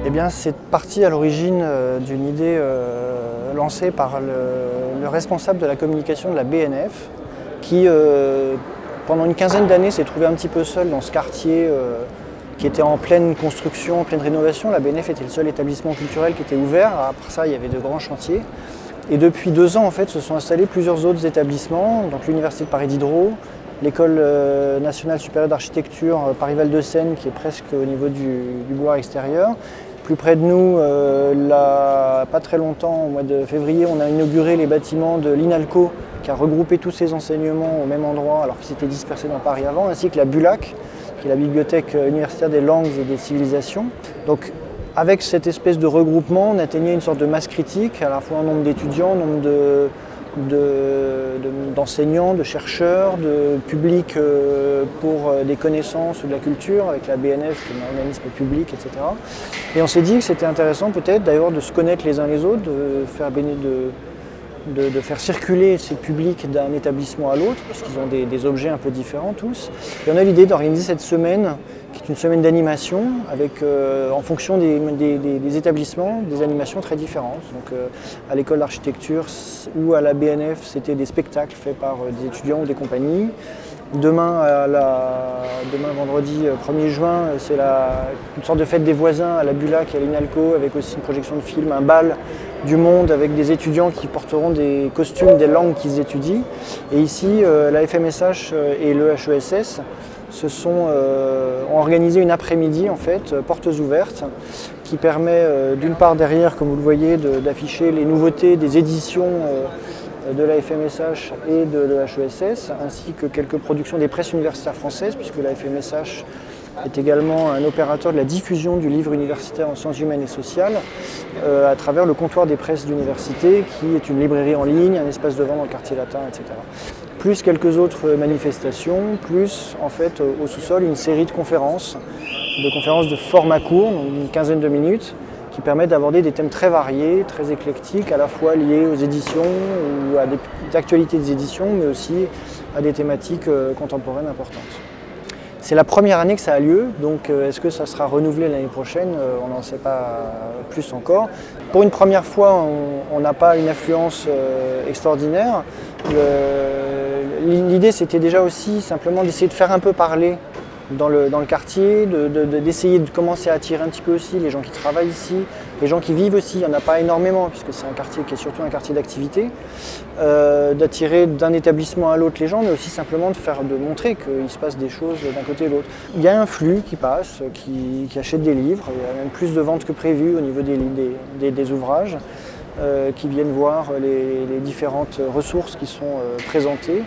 Eh bien, c'est parti à l'origine d'une idée lancée par le responsable de la communication de la BNF, qui, pendant une quinzaine d'années, s'est trouvé un petit peu seul dans ce quartier qui était en pleine construction, en pleine rénovation. La BNF était le seul établissement culturel qui était ouvert. Après ça, il y avait de grands chantiers. Et depuis 2 ans, en fait, se sont installés plusieurs autres établissements, donc l'Université de Paris Diderot, l'École nationale supérieure d'architecture Paris-Val-de-Seine, qui est presque au niveau du boulevard extérieur. Plus près de nous, pas très longtemps, au mois de février, on a inauguré les bâtiments de l'INALCO, qui a regroupé tous ces enseignements au même endroit, alors qu'ils étaient dispersés dans Paris avant, ainsi que la BULAC, qui est la Bibliothèque universitaire des langues et des civilisations. Donc, avec cette espèce de regroupement, on atteignait une sorte de masse critique, à la fois en nombre d'étudiants, nombre d'enseignants, de chercheurs, de public pour des connaissances ou de la culture, avec la BNF qui est un organisme public, etc. Et on s'est dit que c'était intéressant peut-être d'ailleurs de se connaître les uns les autres, de faire circuler ces publics d'un établissement à l'autre, parce qu'ils ont des objets un peu différents tous. Et on a l'idée d'organiser cette semaine, qui est une semaine d'animation, avec en fonction des établissements, des animations très différentes. Donc à l'école d'architecture ou à la BNF, c'était des spectacles faits par des étudiants ou des compagnies. Demain, vendredi 1er juin, c'est une sorte de fête des voisins à la BULAC et à l'INALCO, avec aussi une projection de film, un bal du monde avec des étudiants qui porteront des costumes des langues qu'ils étudient. Et ici, la FMSH et le HESS ont organisé une après-midi, en fait, portes ouvertes, qui permet d'une part derrière, comme vous le voyez, d'afficher les nouveautés des éditions de la FMSH et de l'HESS, ainsi que quelques productions des presses universitaires françaises, puisque la FMSH est également un opérateur de la diffusion du livre universitaire en sciences humaines et sociales à travers le comptoir des presses d'université, qui est une librairie en ligne, un espace de vente dans le quartier latin, etc. Plus quelques autres manifestations, plus en fait au sous-sol une série de conférences de format court, donc une quinzaine de minutes, qui permettent d'aborder des thèmes très variés, très éclectiques, à la fois liés aux éditions ou à des actualités des éditions, mais aussi à des thématiques contemporaines importantes. C'est la première année que ça a lieu, donc est-ce que ça sera renouvelé l'année prochaine? On n'en sait pas plus encore. Pour une première fois, on n'a pas une affluence extraordinaire. L'idée, c'était déjà aussi simplement d'essayer de faire un peu parler dans le quartier, d'essayer de commencer à attirer un petit peu aussi les gens qui travaillent ici, les gens qui vivent aussi, il n'y en a pas énormément puisque c'est un quartier qui est surtout un quartier d'activité, d'attirer d'un établissement à l'autre les gens, mais aussi simplement de montrer qu'il se passe des choses d'un côté et de l'autre. Il y a un flux qui passe, qui achète des livres, il y a même plus de ventes que prévu au niveau des ouvrages, qui viennent voir les différentes ressources qui sont présentées.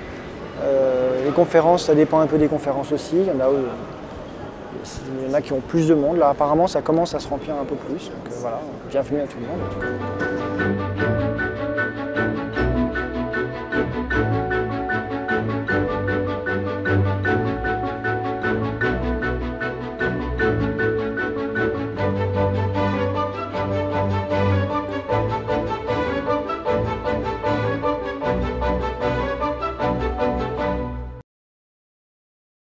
Les conférences, ça dépend un peu des conférences aussi. Il y en a qui ont plus de monde. Là, apparemment, ça commence à se remplir un peu plus. Donc voilà, bienvenue à tout le monde.